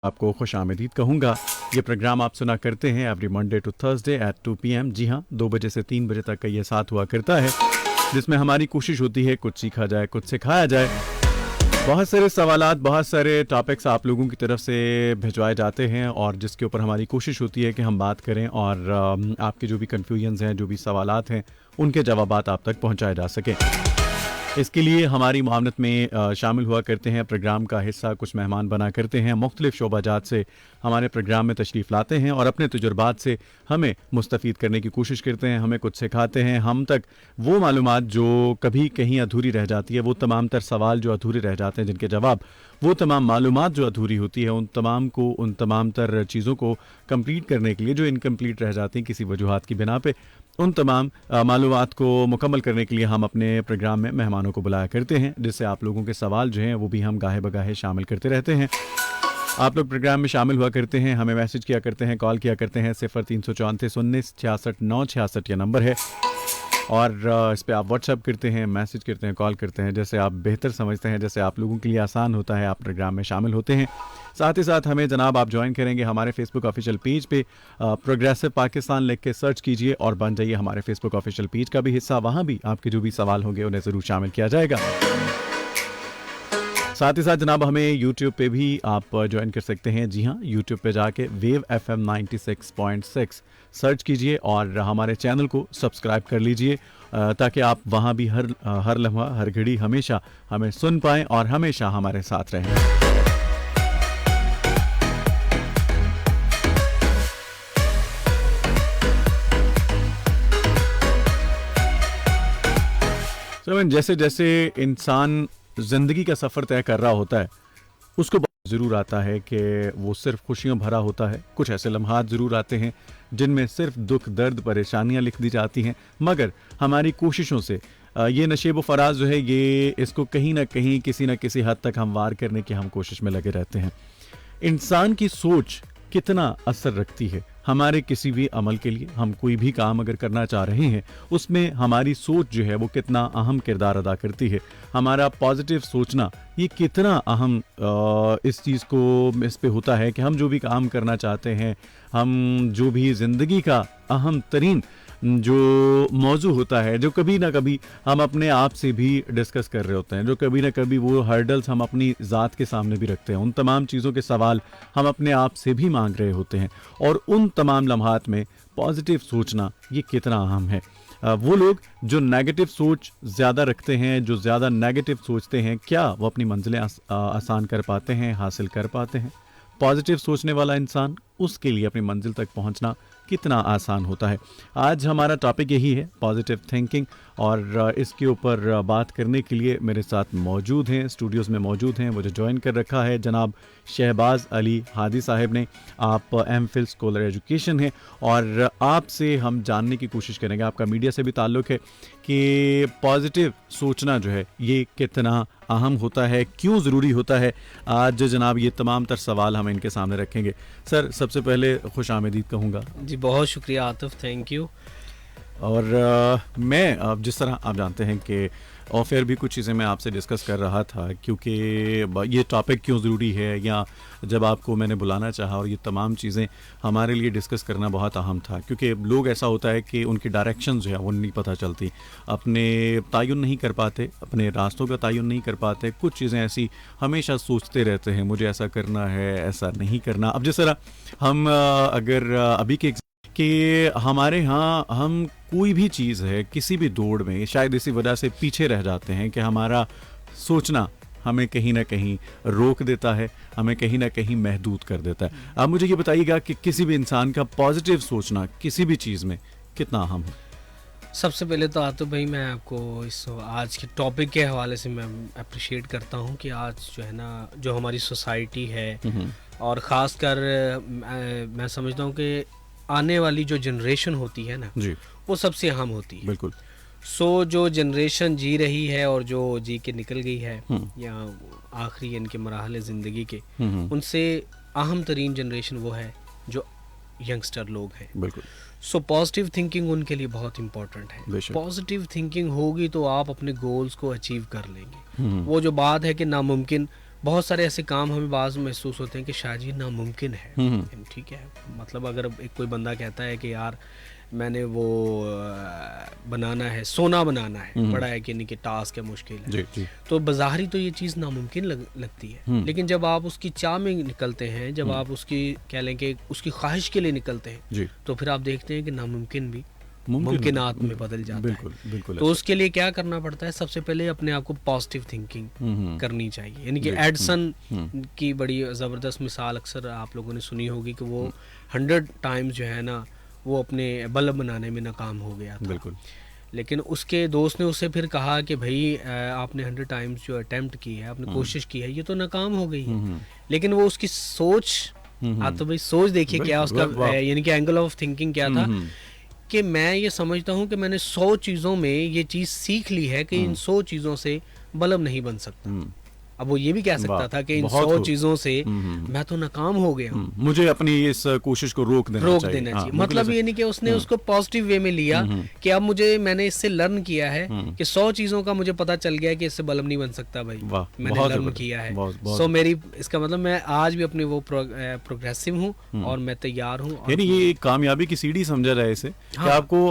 आपको खुशामदीद कहूँगा। ये प्रोग्राम आप सुना करते हैं every Monday to Thursday at 2 PM। जी हाँ, 2 बजे से 3 बजे तक का ये साथ हुआ करता है, जिसमें हमारी कोशिश होती है कुछ सीखा जाए, कुछ सिखाया जाए। बहुत सारे सवालात, बहुत सारे टॉपिक्स आप लोगों की तरफ से भिजवाए जाते हैं और जिसके ऊपर हमारी कोशिश होती है कि हम बात करें और आपके जो भी कन्फ्यूजन्स हैं, जो भी सवालात हैं, उनके जवाबात आप तक पहुँचाए जा सकें। इसके लिए हमारी मामलत में शामिल हुआ करते हैं, प्रोग्राम का हिस्सा कुछ मेहमान बना करते हैं, मुख्तलिफ शोबाजात से हमारे प्रोग्राम में तशरीफ़ लाते हैं और अपने तजुर्बात से हमें मुस्तफ़ीद करने की कोशिश करते हैं, हमें कुछ सिखाते हैं, हम तक वो मालूमात जो कभी कहीं अधूरी रह जाती है, वो तमाम तर सवाल जो अधूरे रह जाते हैं, जिनके जवाब, वो तमाम मालूमात जो अधूरी होती है, उन तमाम तर चीज़ों को कंप्लीट करने के लिए, जो इनकम्प्लीट रह जाती हैं किसी वजूहात की बिना पे, उन तमाम मालूमात को मुकम्मल करने के लिए हम अपने प्रोग्राम में मेहमानों को बुलाया करते हैं, जिससे आप लोगों के सवाल जो हैं वो भी हम गाहे बगाहे शामिल करते रहते हैं। आप लोग प्रोग्राम में शामिल हुआ करते हैं, हमें मैसेज किया करते हैं, कॉल किया करते हैं। 0334 19 66 966 यह नंबर है और इस पर आप व्हाट्सएप करते हैं, मैसेज करते हैं, कॉल करते हैं, जैसे आप बेहतर समझते हैं, जैसे आप लोगों के लिए आसान होता है, आप प्रोग्राम में शामिल होते हैं। साथ ही साथ हमें जनाब आप ज्वाइन करेंगे हमारे फेसबुक ऑफिशियल पेज पे, प्रोग्रेसिव पाकिस्तान लिख के सर्च कीजिए और बन जाइए हमारे फेसबुक ऑफिशियल पेज का भी हिस्सा। वहाँ भी आपके जो भी सवाल होंगे उन्हें ज़रूर शामिल किया जाएगा। साथ ही साथ जनाब हमें यूट्यूब पे भी आप ज्वाइन कर सकते हैं। जी हाँ, यूट्यूब पे जाके वेव FM 96.6 सर्च कीजिए और हमारे चैनल को सब्सक्राइब कर लीजिए, ताकि आप वहाँ भी हर लम्हा, हर घड़ी, हमेशा हमें सुन पाएँ और हमेशा हमारे साथ रहें। जैसे जैसे इंसान ज़िंदगी का सफ़र तय कर रहा होता है, उसको ज़रूर आता है कि वो सिर्फ खुशियों भरा होता है। कुछ ऐसे लम्हात ज़रूर आते हैं जिनमें सिर्फ दुख, दर्द, परेशानियां लिख दी जाती हैं, मगर हमारी कोशिशों से ये नशेब व फराज जो है, ये इसको कहीं ना कहीं किसी न किसी हद तक हम वार करने की हम कोशिश में लगे रहते हैं। इंसान की सोच कितना असर रखती है हमारे किसी भी अमल के लिए। हम कोई भी काम अगर करना चाह रहे हैं, उसमें हमारी सोच जो है वो कितना अहम किरदार अदा करती है। हमारा पॉजिटिव सोचना ये कितना अहम इस चीज़ को इस पे होता है कि हम जो भी काम करना चाहते हैं, हम जो भी ज़िंदगी का अहम तरीन जो मौजू होता है, जो कभी ना कभी हम अपने आप से भी डिस्कस कर रहे होते हैं, जो कभी ना कभी वो हर्डल्स हम अपनी ज़ात के सामने भी रखते हैं, उन तमाम चीज़ों के सवाल हम अपने आप से भी मांग रहे होते हैं, और उन तमाम लम्हात में पॉजिटिव सोचना ये कितना अहम है। वो लोग जो नेगेटिव सोच ज़्यादा रखते हैं, जो ज़्यादा नेगेटिव सोचते हैं, क्या वो अपनी मंजिलें आसान कर पाते हैं, हासिल कर पाते हैं? पॉजिटिव सोचने वाला इंसान, उसके लिए अपनी मंजिल तक पहुंचना कितना आसान होता है। आज हमारा टॉपिक यही है, पॉजिटिव थिंकिंग, और इसके ऊपर बात करने के लिए मेरे साथ मौजूद हैं, स्टूडियोज़ में मौजूद हैं, मुझे ज्वाइन कर रखा है जनाब शहबाज अली हादी साहब ने। आप MPhil स्कॉलर एजुकेशन हैं और आपसे हम जानने की कोशिश करेंगे, आपका मीडिया से भी ताल्लुक़ है, कि पॉजिटिव सोचना जो है ये कितना अहम होता है, क्यों ज़रूरी होता है। आज जनाब ये तमाम तर सवाल हम इनके सामने रखेंगे। सर, सबसे पहले खुश आमदीद कहूँगा। जी बहुत शुक्रिया आतिफ, थैंक यू। और मैं अब जिस तरह आप जानते हैं कि ऑफ एयर भी कुछ चीज़ें मैं आपसे डिस्कस कर रहा था, क्योंकि ये टॉपिक क्यों ज़रूरी है, या जब आपको मैंने बुलाना चाहा, और ये तमाम चीज़ें हमारे लिए डिस्कस करना बहुत अहम था, क्योंकि लोग ऐसा होता है कि उनकी डायरेक्शन जो है वो नहीं पता चलती, अपने तयन नहीं कर पाते, अपने रास्तों का तयन नहीं कर पाते, कुछ चीज़ें ऐसी हमेशा सोचते रहते हैं, मुझे ऐसा करना है, ऐसा नहीं करना। अब जिस तरह हम अगर अभी के कि हमारे यहाँ हम कोई भी चीज़ है, किसी भी दौड़ में शायद इसी वजह से पीछे रह जाते हैं कि हमारा सोचना हमें कहीं ना कहीं रोक देता है, हमें कहीं ना कहीं महदूद कर देता है। आप मुझे ये बताइएगा कि किसी भी इंसान का पॉजिटिव सोचना किसी भी चीज़ में कितना अहम है? सबसे पहले तो आतिफ भाई, मैं आपको इस आज के टॉपिक के हवाले से मैं अप्रिशिएट करता हूँ कि आज जो है ना, जो हमारी सोसाइटी है, और ख़ासकर मैं समझता हूँ कि आने वाली जो जनरेशन होती है ना जी, वो सबसे अहम होती है। बिल्कुल। जो जनरेशन जी रही है और जो जी के निकल गई है, या आखिरी इनके मराहले ज़िंदगी के, उनसे अहम तरीन जनरेशन वो है जो यंगस्टर लोग हैं। बिल्कुल। पॉजिटिव थिंकिंग उनके लिए बहुत इम्पोर्टेंट है। पॉजिटिव थिंकिंग होगी तो आप अपने गोल्स को अचीव कर लेंगे। वो जो बात है कि नामुमकिन बहुत सारे ऐसे काम हमें बाज़ महसूस होते हैं कि शायद ये नामुमकिन है, ठीक है। मतलब अगर एक कोई बंदा कहता है कि यार मैंने वो बनाना है, सोना बनाना है, बड़ा है कि नहीं कि टास्क है, मुश्किल है जी जी। तो बज़ाहिर तो ये चीज़ नामुमकिन लगती है, लेकिन जब आप उसकी चाह में निकलते हैं, जब आप उसकी कह लें कि उसकी ख्वाहिश के लिए निकलते हैं जी। तो फिर आप देखते हैं कि नामुमकिन भी मुमकिन मुमकिनात में बदल जाता बिल्कुल है। बिल्कुल। तो उसके लिए क्या करना पड़ता है, सबसे पहले अपने आप को पॉजिटिव थिंकिंग करनी चाहिए। यानी कि एडिसन की बड़ी ज़बरदस्त मिसाल अक्सर आप लोगों ने सुनी होगी कि वो 100 टाइम्स जो है ना वो अपने बल्ब बनाने में नाकाम हो गया था। बिल्कुल। लेकिन उसके दोस्त ने उसे फिर कहा कि भाई आपने 100 टाइम्स जो अटेम्प्ट की है, आपने कोशिश की है, ये तो नाकाम हो गई है। लेकिन वो उसकी सोच, आप तो भाई सोच देखिए क्या उसका यानी कि एंगल ऑफ थिंकिंग क्या था कि मैं ये समझता हूँ कि मैंने 100 चीज़ों में ये चीज़ सीख ली है कि इन 100 चीज़ों से बल्ब नहीं बन सकता। अब वो ये भी कह सकता था कि इन 100 चीज़ों से मैं तो नाकाम हो गया हूँ, मुझे अपनी इस कोशिश को रोक देना चाहिए। मतलब ये नहीं कि उसने उसको पॉजिटिव वे में लिया कि अब मैंने इससे लर्न किया है कि 100 चीज़ों का मुझे पता चल गया कि इससे बल्ब नहीं बन सकता भाई, मैंने लर्न किया है। सो मेरी इसका मतलब मैं आज भी अपनी वो प्रोग्रेसिव हूँ और मैं तैयार हूँ। यानी ये कामयाबी की सीढ़ी समझा जाए इसे कि आपको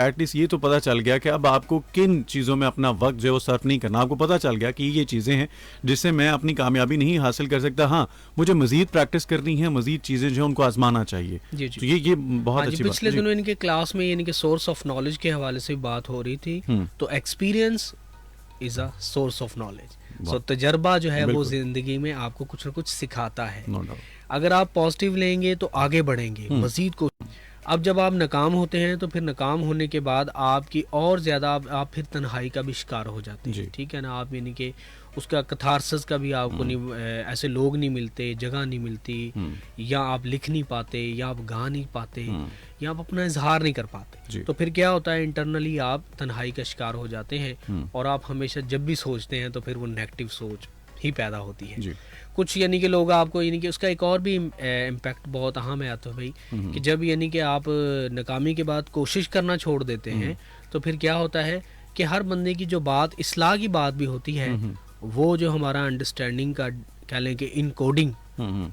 एटलीस्ट ये तो पता चल गया कि अब आपको किन चीज़ों में अपना वक्त जो है वो सर्फ नहीं करना। आपको पता चल गया कि ये चीज़ें हैं जिससे मैं अपनी कामयाबी नहीं हासिल कर सकता, हाँ मुझे मजीद प्रैक्टिस करनी है, मजीद चीजें जो उनको आजमाना चाहिए। जी जी। तो ये बहुत अच्छी बात है। पिछले दिनों इनके क्लास में यानी कि सोर्स ऑफ नॉलेज के हवाले से बात हो रही थी, तो experience is a source of knowledge. So तजर्बा जो है वो जिंदगी में आपको कुछ ना कुछ सिखाता है। अगर आप पॉजिटिव लेंगे तो आगे बढ़ेंगे मजीद को। अब जब आप नाकाम होते हैं तो फिर नाकाम होने के बाद आपकी और ज़्यादा आप फिर तन्हाई का भी शिकार हो जाते हैं, ठीक है ना। आप यानी कि उसका कथारसिस का भी आपको नहीं, ऐसे लोग नहीं मिलते, जगह नहीं मिलती, या आप लिख नहीं पाते, या आप गा नहीं पाते, या आप अपना इजहार नहीं कर पाते। तो फिर क्या होता है, इंटरनली आप तन्हाई का शिकार हो जाते हैं और आप हमेशा जब भी सोचते हैं तो फिर वो नेगेटिव सोच ही पैदा होती है। कुछ यानी कि लोग आपको यानी कि उसका एक और भी इम्पैक्ट बहुत अहम है तो भाई कि जब यानी कि आप नाकामी के बाद कोशिश करना छोड़ देते हैं तो फिर क्या होता है कि हर बंदे की जो बात इस्लाह की बात भी होती है, वो जो हमारा अंडरस्टैंडिंग का कह लें कि इनकोडिंग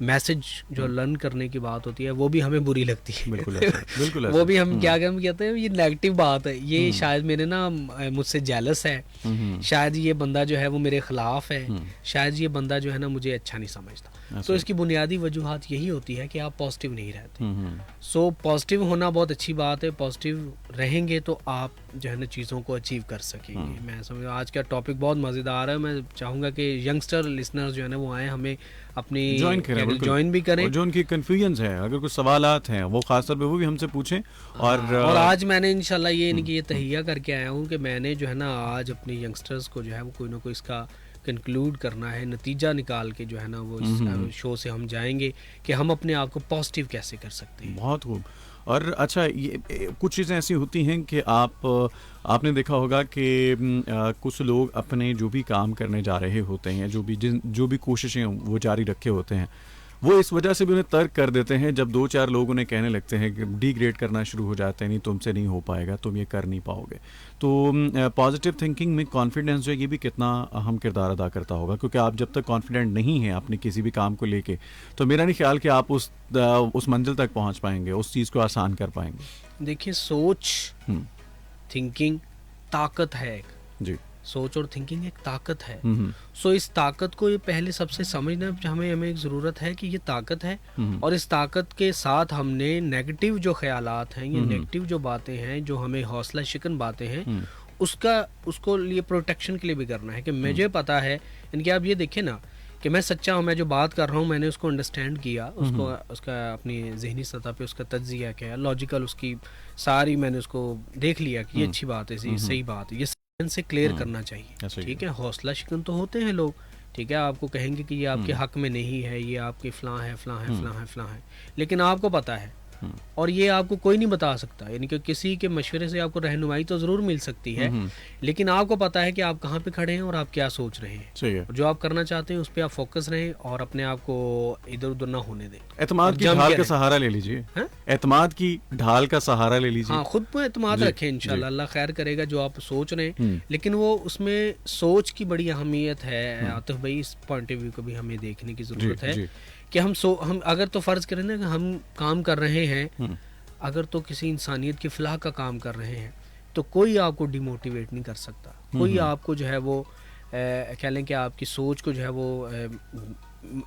मैसेज जो लर्न करने की बात होती है वो भी हमें बुरी लगती है। बिल्कुल वो भी हम क्या कहते हैं ये नेगेटिव बात है, ये शायद मेरे ना मुझसे जेलस है, शायद ये बंदा जो है वो मेरे खिलाफ है, शायद ये बंदा जो है ना मुझे अच्छा नहीं समझता। तो इसकी बुनियादी वजूहात यही होती है कि आप पॉजिटिव नहीं रहते। सो पॉजिटिव होना बहुत अच्छी बात है, पॉजिटिव रहेंगे तो आप जो है ना चीज़ों को अचीव कर सकेंगे। मैं समझ आज का टॉपिक बहुत मज़ेदार है, मैं चाहूँगा कि यंगस्टर लिसनर्स जो है ना वो आए, हमें अपनी ज्वाइन भी करें। और जो उनकी कन्फ्यूजन्स हैं, अगर कुछ सवालात हैं वो खासतौर पे वो भी हमसे पूछें। और आज मैंने इंशाल्लाह ये तहिया करके आया हूँ कि मैंने जो है ना आज अपने यंगस्टर्स को जो है वो कोई ना कोई इसका कंक्लूड करना है, नतीजा निकाल के जो है ना वो इस शो से हम जाएंगे कि हम अपने आप को पॉजिटिव कैसे कर सकते हैं। बहुत खूब। और अच्छा, ये कुछ चीज़ें ऐसी होती हैं कि आपने देखा होगा कि कुछ लोग अपने जो भी काम करने जा रहे होते हैं, जो भी कोशिशें वो जारी रखे होते हैं, वो इस वजह से भी उन्हें तर्क कर देते हैं जब 2-4 लोग उन्हें कहने लगते हैं कि डिग्रेड करना शुरू हो जाते हैं, नहीं तुमसे नहीं हो पाएगा, तुम ये कर नहीं पाओगे। तो पॉजिटिव थिंकिंग में कॉन्फिडेंस जो है ये भी कितना अहम किरदार अदा करता होगा, क्योंकि आप जब तक कॉन्फिडेंट नहीं हैं अपने किसी भी काम को लेके तो मेरा नहीं ख्याल कि आप उस मंजिल तक पहुंच पाएंगे, उस चीज़ को आसान कर पाएंगे। देखिए सोच थिंकिंग ताकत है एक जी, सोच और थिंकिंग एक ताकत है। सो इस ताकत को ये पहले सबसे समझना हमें एक ज़रूरत है कि ये ताकत है, और इस ताकत के साथ हमने नेगेटिव जो ख्यालात हैं, ये नेगेटिव जो बातें हैं, जो हमें हौसला शिकन बातें हैं, उसको लिए प्रोटेक्शन के लिए भी करना है कि मुझे पता है। इनके आप ये देखें ना कि मैं सच्चा हूँ, मैं जो बात कर रहा हूँ मैंने उसको अंडरस्टैंड किया, उसका अपनी जहनी सतह पे उसका तज्जिया किया, लॉजिकल उसकी सारी मैंने उसको देख लिया कि ये अच्छी बात है, सही बात है, ये से क्लियर करना चाहिए। ठीक है, हौसला शिकन तो होते हैं लोग, ठीक है, आपको कहेंगे कि ये आपके हक में नहीं है, ये आपके फलां है, लेकिन आपको पता है और ये आपको कोई नहीं बता सकता, यानी कि किसी के मशवरे से आपको रहनुमाई तो ज़रूर मिल सकती है, लेकिन आपको पता है कि आप कहाँ पे खड़े हैं और आप क्या सोच रहे हैं। सही है। जो आप करना चाहते हैं उस पर आप फोकस रहें और अपने आप को इधर उधर ना होने दें। एतमाद की ढाल का सहारा ले लीजिए। एतमाद की ढाल का सहारा ले लीजिए। हाँ, खुद पे एतमाद रखें, इंशाल्लाह अल्लाह खैर करेगा जो आप सोच रहे हैं। लेकिन वो उसमें सोच की बड़ी अहमियत है आतिफ भाई, इस पॉइंट ऑफ व्यू को भी हमें देखने की ज़रूरत है कि हम अगर तो फ़र्ज़ करें ना कि हम काम कर रहे हैं, अगर तो किसी इंसानियत की फलाह का काम कर रहे हैं, तो कोई आपको डिमोटिवेट नहीं कर सकता, कोई आपको जो है वो कह लें कि आपकी सोच को जो है वो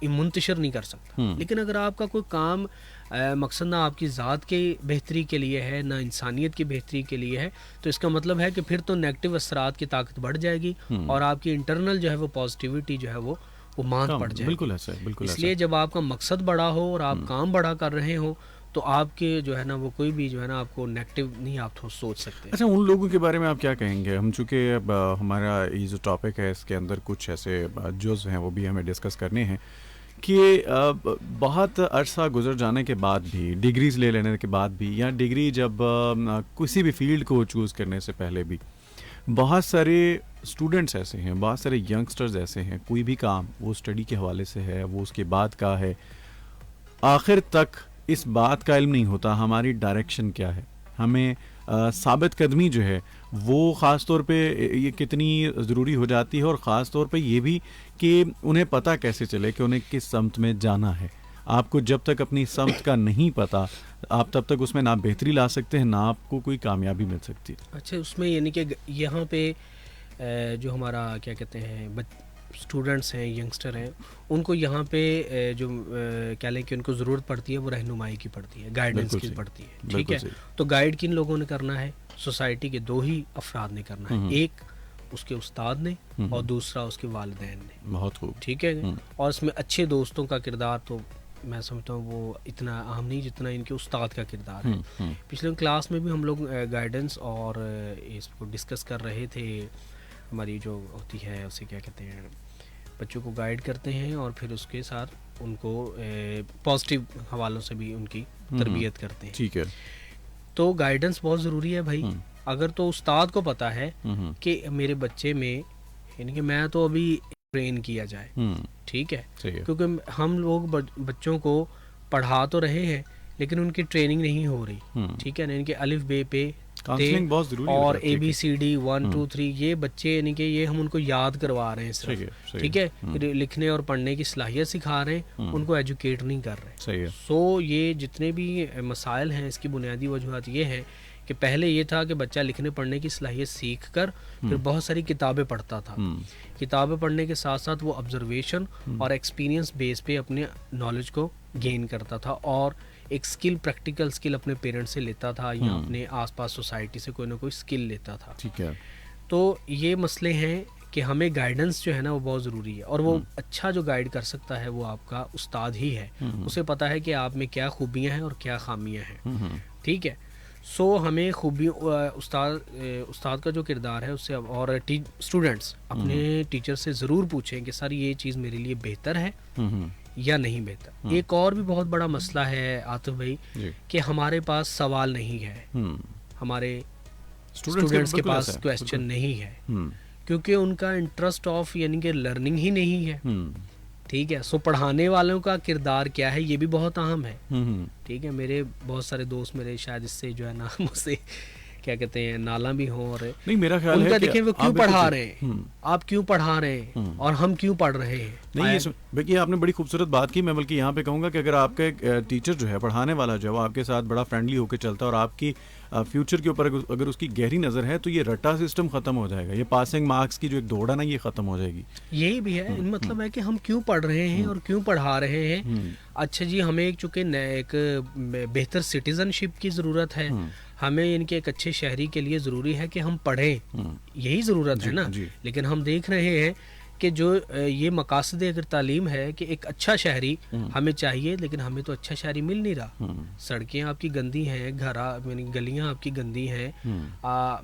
मुंतशिर नहीं कर सकता। लेकिन अगर आपका कोई काम मकसद ना आपकी ज़ात के बेहतरी के लिए है, ना इंसानियत की बेहतरी के लिए है, तो इसका मतलब है कि फिर तो नेगेटिव असरात की ताकत बढ़ जाएगी और आपकी इंटरनल जो है वो पॉजिटिविटी जो है वो मांग पड़ जाएगी। बिल्कुल ऐसा है, बिल्कुल। इसलिए जब आपका मकसद बड़ा हो और आप काम बड़ा कर रहे हो, तो आपके जो है ना वो कोई भी जो है ना आपको नेगेटिव नहीं आप तो सोच सकते। अच्छा, उन लोगों के बारे में आप क्या कहेंगे? हम चूँकि हमारा ये जो टॉपिक है इसके अंदर कुछ ऐसे जुज़ हैं वो भी हमें डिस्कस करने हैं कि बहुत अरसा गुजर जाने के बाद भी, डिग्रीज़ ले लेने के बाद भी, या डिग्री जब किसी भी फील्ड को चूज़ करने से पहले भी, बहुत सारे स्टूडेंट्स ऐसे हैं, बहुत सारे यंगस्टर्स ऐसे हैं, कोई भी काम वो स्टडी के हवाले से है, वो उसके बाद का है, आखिर तक इस बात का इल्म नहीं होता हमारी डायरेक्शन क्या है। हमें साबित कदमी जो है वो ख़ास तौर पे ये कितनी ज़रूरी हो जाती है, और ख़ास तौर पे ये भी कि उन्हें पता कैसे चले कि उन्हें किस समत में जाना है। आपको जब तक अपनी समत का नहीं पता, आप तब तक उसमें ना बेहतरी ला सकते हैं, ना आपको कोई कामयाबी मिल सकती है। अच्छा, उसमें यानी कि यहाँ पे जो हमारा क्या कहते हैं स्टूडेंट्स हैं, यंगस्टर हैं, उनको यहाँ पे जो क्या लें कि उनको ज़रूरत पड़ती है वो रहनुमाई की पड़ती है, गाइडेंस की पड़ती है। ठीक है, तो गाइड किन लोगों ने करना है? सोसाइटी के दो ही अफराद ने करना है, एक उसके उस्ताद ने और दूसरा उसके वालिदैन ने। बहुत खूब। ठीक है, और इसमें अच्छे दोस्तों का किरदार तो मैं समझता हूँ वो इतना अहम नहीं जितना इनके उस्ताद का किरदार है। पिछले क्लास में भी हम लोग गाइडेंस और इसको डिस्कस कर रहे थे। हमारी जो होती है उसे क्या कहते हैं, बच्चों को गाइड करते हैं और फिर उसके साथ उनको पॉजिटिव हवालों से भी उनकी तरबियत करते हैं। ठीक है, तो गाइडेंस बहुत ज़रूरी है भाई। अगर तो उस्ताद को पता है कि मेरे बच्चे में यानी कि मैं तो अभी ट्रेन किया जाए, ठीक है, क्योंकि हम लोग बच्चों को पढ़ा तो रहे हैं लेकिन उनकी ट्रेनिंग नहीं हो रही। ठीक है ना, इनके अलिफ बे पे बहुत जरूरी और ABCD 1 2 3 ये बच्चे यानी कि ये हम उनको याद करवा रहे हैं सिर्फ। ठीक है, लिखने और पढ़ने की सलाहियत सिखा रहे हैं, उनको एजुकेट नहीं कर रहे। सही है। सो ये जितने भी मसाइल हैं इसकी बुनियादी वजूहत ये है कि पहले ये था कि बच्चा लिखने पढ़ने की सलाहियत सीख कर फिर बहुत सारी किताबें पढ़ता था। किताबें पढ़ने के साथ साथ वो ऑब्जर्वेशन और एक्सपीरियंस बेस पे अपने नॉलेज को गेन करता था और एक स्किल, प्रैक्टिकल स्किल अपने पेरेंट्स से लेता था या अपने आसपास सोसाइटी से कोई ना कोई स्किल लेता था। ठीक है, तो ये मसले हैं कि हमें गाइडेंस जो है ना वो बहुत ज़रूरी है, और वो अच्छा जो गाइड कर सकता है वो आपका उस्ताद ही है। उसे पता है कि आप में क्या खूबियाँ हैं और क्या खामियाँ हैं। ठीक है, सो हमें खूबी उस्ताद का जो किरदार है उससे और स्टूडेंट्स अपने टीचर से ज़रूर पूछें कि सर ये चीज़ मेरे लिए बेहतर है या नहीं बेहतर। एक और भी बहुत बड़ा मसला है आतिफ भाई कि हमारे पास सवाल नहीं है, हमारे स्टूडेंट्स के पास क्वेश्चन नहीं है, क्योंकि उनका इंटरेस्ट ऑफ यानी कि लर्निंग ही नहीं है। ठीक है, सो पढ़ाने वालों का किरदार क्या है ये भी बहुत अहम है। ठीक है, मेरे बहुत सारे दोस्त मेरे शायद इससे जो है ना मुझसे क्या कहते हैं नाला भी हो, और नहीं मेरा ख्याल है देखें वो क्यों पढ़ा रहे हैं, आप क्यों पढ़ा रहे हैं और हम क्यों पढ़ रहे हैं। नहीं ये आपने बड़ी खूबसूरत बात की। मैं बल्कि यहाँ पे कहूँगा कि अगर आपका टीचर जो है, पढ़ाने वाला जो है, वो आपके साथ बड़ा फ्रेंडली होकर चलता है और आपकी फ्यूचर के ऊपर अगर उसकी गहरी नज़र है तो ये रट्टा सिस्टम ख़त्म हो जाएगा, ये पासिंग मार्क्स की जो एक दौड़ है ना ये ख़त्म हो जाएगी। यही भी है, मतलब है कि हम क्यों पढ़ रहे हैं और क्यों पढ़ा रहे हैं। अच्छा जी, हमें एक बेहतर सिटीजनशिप की ज़रूरत है, हमें इनके एक अच्छे शहरी के लिए ज़रूरी है कि हम पढ़ें, यही ज़रूरत है ना। लेकिन हम देख रहे हैं कि जो ये मकासद अगर तालीम है कि एक अच्छा शहरी हमें चाहिए, लेकिन हमें तो अच्छा शहरी मिल नहीं रहा। सड़कें आपकी गंदी हैं, गलियां आपकी गंदी हैं,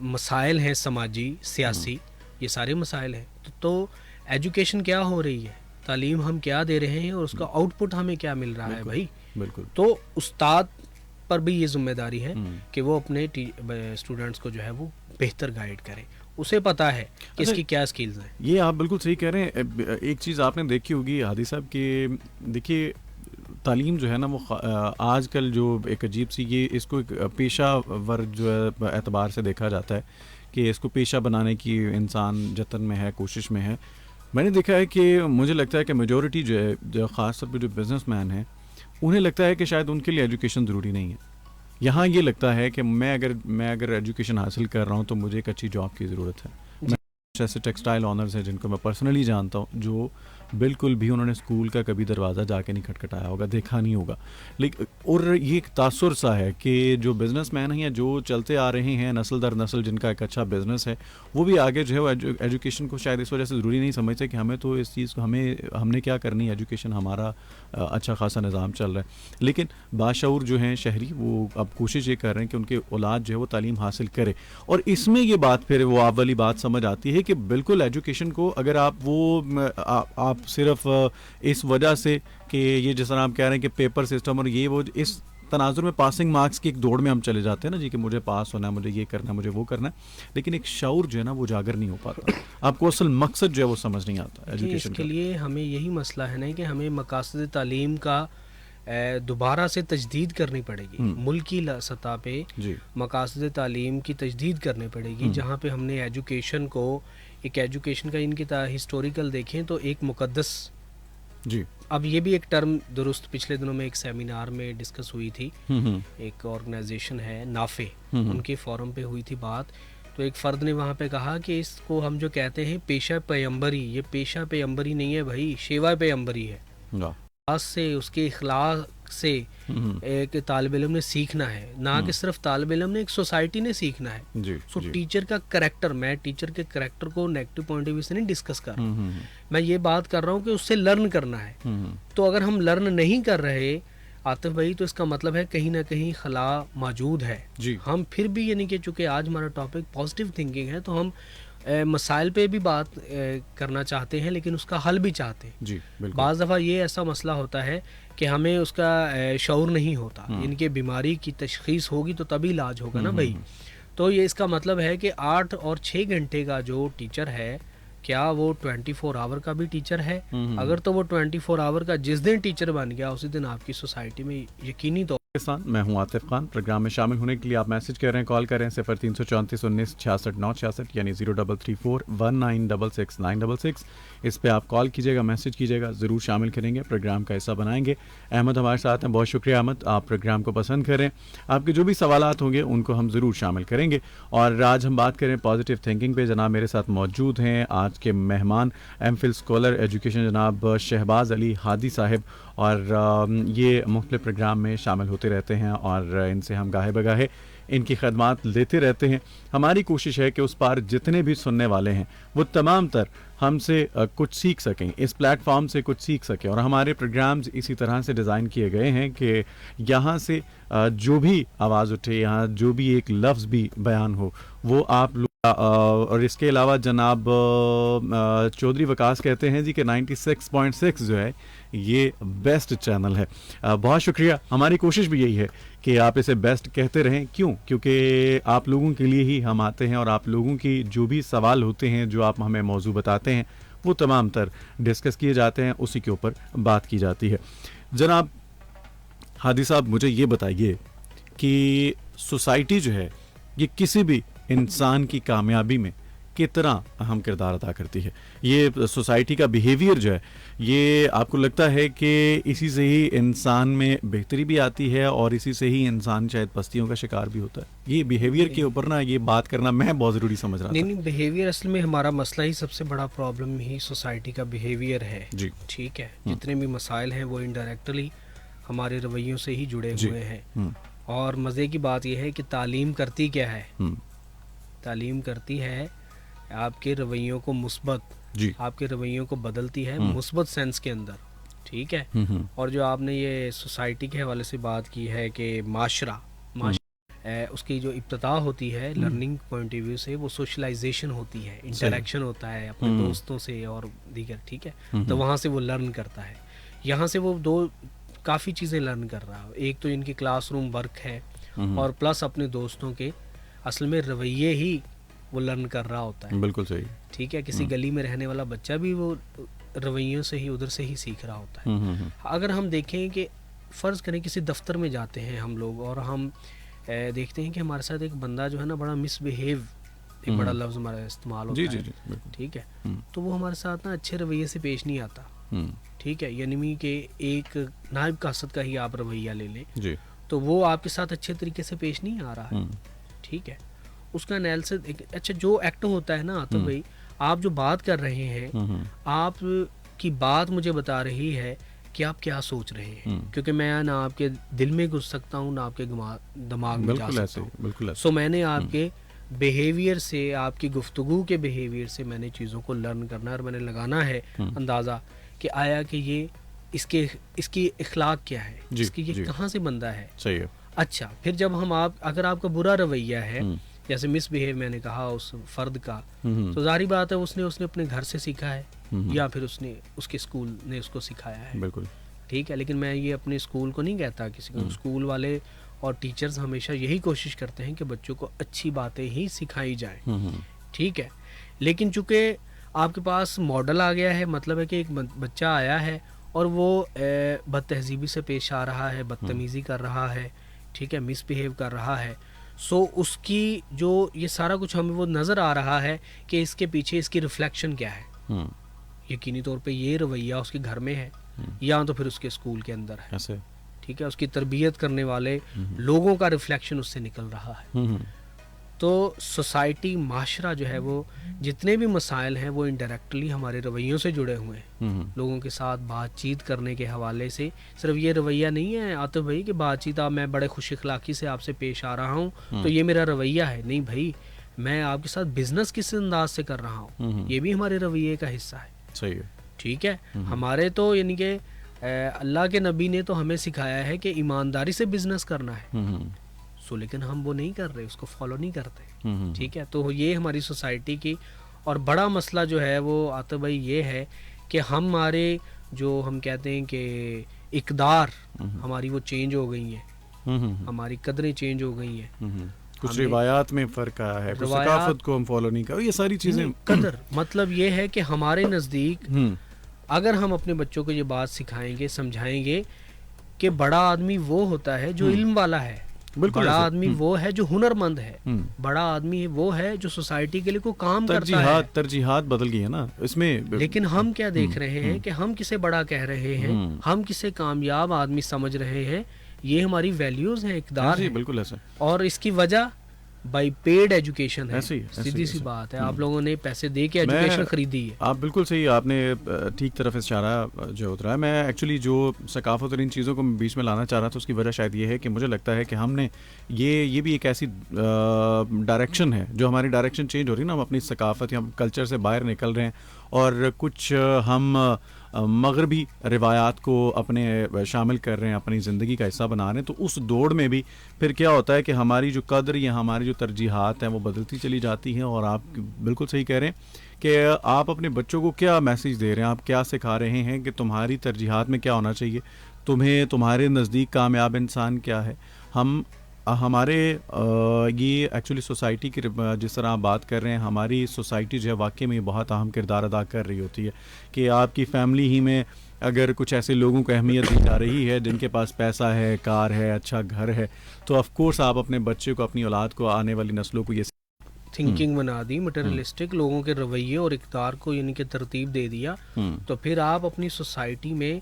मसाइल हैं समाजी सियासी, ये सारे मसाइल हैं। तो एजुकेशन क्या हो रही है, तालीम हम क्या दे रहे हैं और उसका आउटपुट हमें क्या मिल रहा है भाई। बिल्कुल। तो उस्ताद पर भी ये जिम्मेदारी है कि वो अपने स्टूडेंट्स को जो है वो बेहतर गाइड करे, उसे पता है कि इसकी क्या स्किल्स हैं। ये आप बिल्कुल सही कह रहे हैं। एक चीज़ आपने देखी होगी हादी साहब कि देखिए तालीम जो है ना वो आजकल जो एक अजीब सी ये इसको एक पेशा वर्ग जो है एतबार से देखा जाता है कि इसको पेशा बनाने की इंसान जतन में है, कोशिश में है। मैंने देखा है कि मुझे लगता है कि मेजॉरिटी जो है, जो ख़ास तौर पर जो बिजनेसमैन हैं, उन्हें लगता है कि शायद उनके लिए एजुकेशन ज़रूरी नहीं है। यहाँ ये लगता है कि मैं अगर एजुकेशन हासिल कर रहा हूँ तो मुझे एक अच्छी जॉब की ज़रूरत है। मैं ऐसे टेक्सटाइल ऑनर्स हैं जिनको मैं पर्सनली जानता हूँ जो बिल्कुल भी उन्होंने स्कूल का कभी दरवाज़ा जाके नहीं खटखटाया होगा, देखा नहीं होगा। लेकिन और ये एक तासुर सा है कि जो बिजनेसमैन हैं या जो चलते आ रहे हैं नस्ल दर नस्ल जिनका एक अच्छा बिजनेस है, वो भी आगे जो है वो एजुकेशन को शायद इस वजह से ज़रूरी नहीं समझते कि हमें तो इस चीज़ को हमने क्या करनी है, एजुकेशन हमारा अच्छा खासा निज़ाम चल रहा है। लेकिन बाशऊर जो हैं शहरी, वो अब कोशिश ये कर रहे हैं कि उनके औलाद जो है वो तालीम हासिल करे। और इसमें ये बात फिर वो आप वाली बात समझ आती है कि बिल्कुल एजुकेशन को अगर आप सिर्फ इस वजह से कि ये जिस तरह आप कह रहे हैं कि पेपर सिस्टम और ये वो इस तनाजुर में पासिंग मार्क्स की एक दौड़ में हम चले जाते हैं ना जी कि मुझे पास होना है, मुझे ये करना है, मुझे वो करना है, लेकिन एक शऊर जो है ना वो जागर नहीं हो पाता। आपको असल मकसद जो है वो समझ नहीं आता एजुकेशन इसके लिए हमें यही मसला है ना कि हमें मकासद तालीम का दोबारा से तजदीद करनी पड़ेगी। मुल्की सतह पे मकासद तालीम की तजदीद करनी पड़ेगी, जहाँ पे हमने एजुकेशन को एक एजुकेशन का इनकी हिस्टोरिकल देखें तो एक मुकद्दस जी। अब ये भी एक टर्म दुरुस्त पिछले दिनों में एक सेमिनार में डिस्कस हुई थी। एक ऑर्गेनाइजेशन है नाफे, उनके फोरम पे हुई थी बात। तो एक फ़र्द ने वहाँ पे कहा कि इसको हम जो कहते हैं पेशा पैगंबरी, ये पेशा पैगंबरी नहीं है भाई, शेवा पैगंबरी है। खास से उसके इखलाक से एक तालिब इल्म ने सीखना है, ना कि सिर्फ तालिब इल्म ने, एक सोसाइटी ने सीखना है। सो टीचर का करैक्टर, मैं टीचर के करैक्टर को नेगेटिव पॉइंट ऑफ व्यू से नहीं डिस्कस कर रहा हूँ, मैं ये बात कर रहा हूँ कि उससे लर्न करना है। तो अगर हम लर्न नहीं कर रहे आतिफ भाई, तो इसका मतलब है कहीं ना कहीं खला मौजूद है जी। हम फिर भी यानी कि चूँकि आज हमारा टॉपिक पॉजिटिव थिंकिंग है तो हम मसाइल पे भी बात करना चाहते हैं, लेकिन उसका हल भी चाहते हैं जी। बाज़ दफ़ा ये ऐसा मसला होता है कि हमें उसका शऊर नहीं होता, इनके बीमारी की तशख़ीस होगी तो तभी इलाज होगा ना भाई। तो ये इसका मतलब है कि 8 और 6 घंटे का जो टीचर है, क्या वो 24 आवर का भी टीचर है? अगर तो वो 24 आवर का जिस दिन टीचर बन गया उसी दिन आपकी सोसाइटी में यकीनी तौर। मैं हूं आतिफ खान। प्रोग्राम में शामिल होने के लिए आप मैसेज कर रहे हैं, कॉल कर रहे हैं 0334 19 66 966 यानी 0334 1966 966। इस पे आप कॉल कीजिएगा, मैसेज कीजिएगा, ज़रूर शामिल करेंगे, प्रोग्राम का हिस्सा बनाएंगे। अहमद हमारे साथ हैं, बहुत शुक्रिया अहमद, आप प्रोग्राम को पसंद करें। आपके जो भी सवालात होंगे उनको हम ज़रूर शामिल करेंगे। और आज हम बात करें पॉजिटिव थिंकिंग पे। जनाब मेरे साथ मौजूद हैं आज के मेहमान, एमफिल स्कॉलर एजुकेशन जनाब शहबाज अली हादी साहब, और ये मुख्तलिफ प्रोग्राम में शामिल होते रहते हैं और इनसे हम गाहे बगाहे इनकी खदमात लेते रहते हैं। हमारी कोशिश है कि उस पार जितने भी सुनने वाले हैं वो तमाम तर हमसे कुछ सीख सकें, इस प्लेटफॉर्म से कुछ सीख सकें। और हमारे प्रोग्राम्स इसी तरह से डिज़ाइन किए गए हैं कि यहाँ से जो भी आवाज़ उठे, यहाँ जो भी एक लफ्ज़ भी बयान हो वो आप लोग। और इसके अलावा जनाब चौधरी वकास कहते हैं जी कि 96.6 जो है ये बेस्ट चैनल है। बहुत शुक्रिया। हमारी कोशिश भी यही है कि आप इसे बेस्ट कहते रहें। क्यों? क्योंकि आप लोगों के लिए ही हम आते हैं और आप लोगों की जो भी सवाल होते हैं, जो आप हमें मौजू बताते हैं, वो तमाम तर डिस्कस किए जाते हैं, उसी के ऊपर बात की जाती है। जनाब हादी साहब मुझे ये बताइए कि सोसाइटी जो है ये किसी भी इंसान की कामयाबी में कितना अहम किरदार अदा करती है? ये सोसाइटी का बिहेवियर जो है, ये आपको लगता है कि इसी से ही इंसान में बेहतरी भी आती है और इसी से ही इंसान शायद पस्तियों का शिकार भी होता है? ये बिहेवियर के ऊपर ना ये बात करना मैं बहुत ज़रूरी समझ रहा था। नहीं, बिहेवियर असल में हमारा मसला ही, सबसे बड़ा प्रॉब्लम ही सोसाइटी का बिहेवियर है जी। ठीक है, जितने भी मसाइल हैं वो इनडायरेक्टली हमारे रवैयों से ही जुड़े हुए हैं। और मज़े की बात यह है कि तालीम करती क्या है? तालीम करती है आपके रवैयों को मुस्बत, आपके रवैयों को बदलती है मुस्बत सेंस के अंदर। ठीक है। और जो आपने ये सोसाइटी के हवाले से बात की है कि माशरा उसकी जो इब्तिदा होती है लर्निंग पॉइंट ऑफ व्यू से, वो सोशलाइजेशन होती है, इंटरेक्शन होता है अपने दोस्तों से और दीगर। ठीक है, तो वहाँ से वो लर्न करता है। यहाँ से वो दो काफ़ी चीज़ें लर्न कर रहा है। एक तो इनकी क्लासरूम वर्क है और प्लस अपने दोस्तों के असल में रवैये ही वो लर्न कर रहा होता है। बिल्कुल सही। ठीक है, किसी गली में रहने वाला बच्चा भी वो रवैयों से ही उधर से ही सीख रहा होता है। अगर हम देखें कि फ़र्ज़ करें किसी दफ्तर में जाते हैं हम लोग और हम देखते हैं कि हमारे साथ एक बंदा जो है ना बड़ा मिसबिहेव, एक बड़ा लफ्ज़ हमारा इस्तेमाल होता है, ठीक है, तो वो हमारे साथ ना अच्छे रवैये से पेश नहीं आता। ठीक है, यानी कि एक नायब कासद का ही आप रवैया ले लें जी, तो वो आपके साथ अच्छे तरीके से पेश नहीं आ रहा है। ठीक है, उसका एनालिसिस अच्छा जो एक्ट होता है ना, तो भाई आप जो बात कर रहे हैं, आप की बात मुझे बता रही है कि आप क्या सोच रहे हैं, क्योंकि मैं ना आपके दिल में घुस सकता हूँ ना आपके दिमाग में जा सकता हूँ। बिल्कुल। सो मैंने आपके बिहेवियर से, आपकी गुफ्तगू के बिहेवियर से मैंने चीज़ों को लर्न करना है और मैंने लगाना है अंदाज़ा कि आया कि ये इसकी इखलाक क्या है, इसकी ये कहाँ से बंदा है। सही है। अच्छा, फिर जब हम अगर आपका बुरा रवैया है, जैसे मिसबिहेव मैंने कहा उस फर्द का, तो जाहिर बात है उसने अपने घर से सीखा है या फिर उसके स्कूल ने उसको सिखाया है। बिल्कुल ठीक है, लेकिन मैं ये अपने स्कूल को नहीं कहता किसी को। स्कूल वाले और टीचर्स हमेशा यही कोशिश करते हैं कि बच्चों को अच्छी बातें ही सिखाई जाएं। ठीक है, लेकिन चूंकि आपके पास मॉडल आ गया है, मतलब है कि एक बच्चा आया है और वो बदतहजीबी से पेश आ रहा है, बदतमीज़ी कर रहा है, ठीक है, मिसबिहेव कर रहा है, सो उसकी जो ये सारा कुछ हमें वो नज़र आ रहा है कि इसके पीछे इसकी रिफ्लेक्शन क्या है। यकीनी तौर पे ये रवैया उसके घर में है या तो फिर उसके स्कूल के अंदर है। ऐसे ठीक है, उसकी तरबियत करने वाले लोगों का रिफ्लेक्शन उससे निकल रहा है। तो सोसाइटी, माशरा जो है वो जितने भी मसाइल हैं वो इनडायरेक्टली हमारे रवैयों से जुड़े हुए हैं। लोगों के साथ बातचीत करने के हवाले से सिर्फ ये रवैया नहीं है आतिफ भाई कि बातचीत मैं बड़े खुश इखलाकी से आपसे पेश आ रहा हूँ तो ये मेरा रवैया है। नहीं भाई, मैं आपके साथ बिजनेस किस अंदाज से कर रहा हूँ, ये भी हमारे रवैये का हिस्सा है। सही है। ठीक है, हमारे तो यानी कि अल्लाह के नबी ने तो हमें सिखाया है कि ईमानदारी से बिजनेस करना है। सो लेकिन हम वो नहीं कर रहे, उसको फॉलो नहीं करते। ठीक है, तो ये हमारी सोसाइटी की और बड़ा मसला जो है वो आतिफ भाई ये है कि हमारे जो हम कहते हैं कि इकदार हमारी वो चेंज हो गई हैं, हमारी कदरें चेंज हो गई हैं। कुछ रिवायात में फ़र्क आया है, कुछ सकाफत को हम फॉलो नहीं कर, ये सारी चीज़ें। कदर मतलब ये है कि हमारे नज़दीक अगर हम अपने बच्चों को ये बात सिखाएंगे, समझाएंगे कि बड़ा आदमी वो होता है जो इल्म वाला है, बड़ा आदमी वो है जो हुनरमंद है, बड़ा आदमी वो है जो सोसाइटी के लिए कोई काम करता है। तरजीहात बदल गई है ना इसमें। लेकिन हम क्या देख रहे हैं कि हम किसे बड़ा कह रहे हैं, हम किसे कामयाब आदमी समझ रहे हैं। ये हमारी वैल्यूज हैं, इकदार है। बिल्कुल ऐसा। और इसकी वजह बाई पेड एजुकेशन है। सीधी सी बात है, आप लोगों ने पैसे दे के एजुकेशन खरीदी है। आप बिल्कुल सही, आपने ठीक तरफ इशारा जो उतरा है। मैं एक्चुअली जो सकाफत और इन चीज़ों को बीच में लाना चाह रहा था उसकी वजह शायद ये है कि मुझे लगता है कि हमने ये भी एक ऐसी डायरेक्शन है जो हमारी डायरेक्शन चेंज हो रही है ना, हम अपनी सकाफत या कल्चर से बाहर निकल रहे हैं और कुछ हम मगरबी रिवायात को अपने शामिल कर रहे हैं, अपनी ज़िंदगी का हिस्सा बना रहे हैं। तो उस दौड़ में भी फिर क्या होता है कि हमारी जो कदर या हमारी जो तरजीहात हैं वो बदलती चली जाती हैं। और आप बिल्कुल सही कह रहे हैं कि आप अपने बच्चों को क्या मैसेज दे रहे हैं, आप क्या सिखा रहे हैं कि तुम्हारी तरजीहात में क्या होना चाहिए, तुम्हें तुम्हारे नज़दीक कामयाब इंसान क्या है। हमारे ये एक्चुअली सोसाइटी की जिस तरह आप बात कर रहे हैं, हमारी सोसाइटी जो है वाकई में बहुत अहम किरदार अदा कर रही होती है कि आपकी फैमिली ही में अगर कुछ ऐसे लोगों को अहमियत दी जा रही है जिनके पास पैसा है, कार है, अच्छा घर है, तो ऑफ कोर्स आप अपने बच्चे को, अपनी औलाद को, आने वाली नस्लों को ये थिंकिंग बना दी, मटेरियलिस्टिक लोगों के रवैये और इक़्तिदार को यानी कि तरतीब दे दिया। तो फिर आप अपनी सोसाइटी में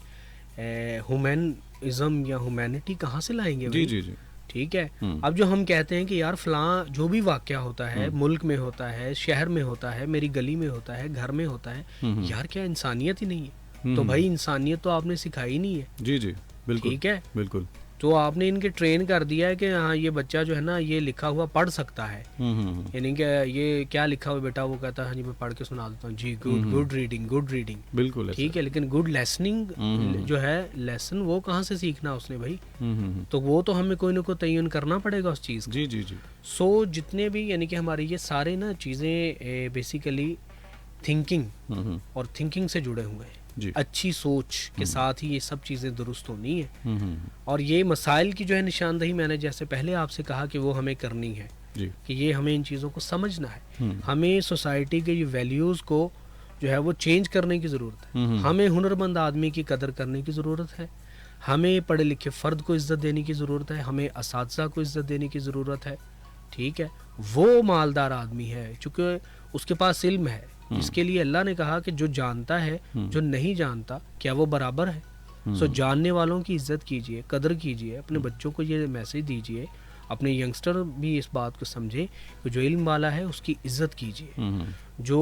ह्यूमनिज़म या ह्यूमैनिटी कहाँ से लाएंगे? जी। ठीक है, अब जो हम कहते हैं कि यार फलां जो भी वाक़या होता है, मुल्क में होता है, शहर में होता है, मेरी गली में होता है, घर में होता है, यार क्या इंसानियत ही नहीं है? तो भाई इंसानियत तो आपने सिखाई नहीं है। जी बिल्कुल। ठीक है, बिल्कुल। तो आपने इनके ट्रेन कर दिया है कि हाँ ये बच्चा जो है ना ये लिखा हुआ पढ़ सकता है, यानी कि ये क्या लिखा हुआ बेटा, वो कहता है हाँ जी मैं पढ़ के सुना देता हूँ जी, गुड रीडिंग। बिल्कुल ठीक है, लेकिन गुड लेसनिंग जो है लेसन वो कहाँ से सीखना उसने भाई? तो वो तो हमें कोई ना कोई तयन करना पड़ेगा उस चीज़। जी। सो जितने भी यानी कि हमारी ये सारे ना चीज़ें बेसिकली थिंकिंग और थिंकिंग से जुड़े हुए हैं। जी। अच्छी सोच के साथ ही ये सब चीज़ें दुरुस्त होनी है। हम्म। और ये मसाइल की जो है निशानदही मैंने जैसे पहले आपसे कहा कि वो हमें करनी है, जी। कि ये हमें इन चीज़ों को समझना है। हम्म। हमें सोसाइटी के ये वैल्यूज़ को जो है वो चेंज करने की ज़रूरत है। हमें हुनरमंद आदमी की कदर करने की ज़रूरत है। हमें पढ़े लिखे फ़र्द को इज़्ज़त देने की ज़रूरत है। हमें असातिज़ा को इज़्ज़त देने की ज़रूरत है। ठीक है, वो मालदार आदमी है चूँकि उसके पास इल्म है, जिसके लिए अल्लाह ने कहा कि जो जानता है, जो नहीं जानता, क्या वो बराबर है? सो जानने वालों की इज़्ज़त कीजिए, कदर कीजिए। अपने बच्चों को ये मैसेज दीजिए, अपने यंगस्टर भी इस बात को समझें कि जो इल्म वाला है उसकी इज़्ज़त कीजिए। जो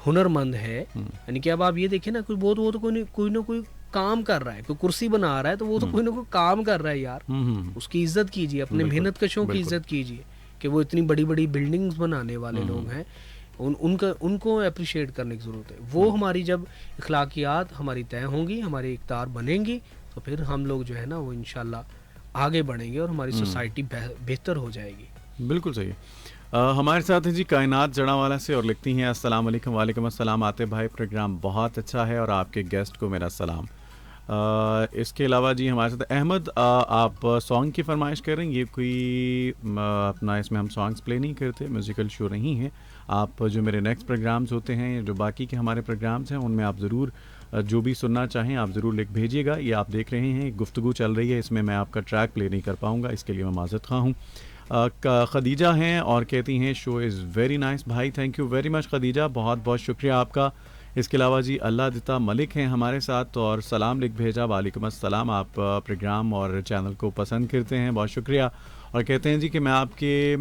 हुनरमंद है, यानी कि अब आप ये देखिए ना, वो तो कोई ना कोई काम कर रहा है, कोई कुर्सी बना रहा है, तो वो तो कोई ना कोई काम कर रहा है यार। उसकी इज़्ज़त कीजिए, अपने मेहनत कशों की इज़्ज़त कीजिए कि वो इतनी बड़ी बड़ी बिल्डिंग्स बनाने वाले लोग हैं। उनको अप्रिशिएट करने की ज़रूरत है। वो हमारी जब इखलाकियात हमारी तय होंगी, हमारी इक़्तिदार बनेंगी, तो फिर हम लोग जो है ना वो इंशाल्लाह आगे बढ़ेंगे और हमारी सोसाइटी बेहतर हो जाएगी। बिल्कुल सही है। हमारे साथ हैं जी कायनात जड़ावाला से और लिखती हैं अस्सलाम वालेकुम। वालेकुम अस्सलाम आतिफ भाई, प्रोग्राम बहुत अच्छा है और आपके गेस्ट को मेरा सलाम। इसके अलावा जी हमारे साथ अहमद, आप सॉन्ग की फरमाइश कर रहे हैं। ये कोई अपना इसमें हम सॉन्ग्स प्ले नहीं करते, म्यूज़िकल शो नहीं है। आप जो मेरे नेक्स्ट प्रोग्राम्स होते हैं, जो बाकी के हमारे प्रोग्राम्स हैं, उनमें आप ज़रूर जो भी सुनना चाहें आप ज़रूर लिख भेजिएगा। ये आप देख रहे हैं गुफ्तगू चल रही है, इसमें मैं आपका ट्रैक प्ले नहीं कर पाऊँगा, इसके लिए मैं माज़रत ख़्वाह हूँ। खदीजा हैं और कहती हैं शो इज़ वेरी नाइस भाई। Thank you very much Khadija, बहुत बहुत शुक्रिया आपका। इसके अलावा जी अल्लाह दिता मलिक हैं हमारे साथ और सलाम लिख भेजा। वालेकुम अस्सलाम, आप प्रोग्राम और चैनल को पसंद करते हैं, बहुत शुक्रिया। और कहते हैं जी कि मैं आपके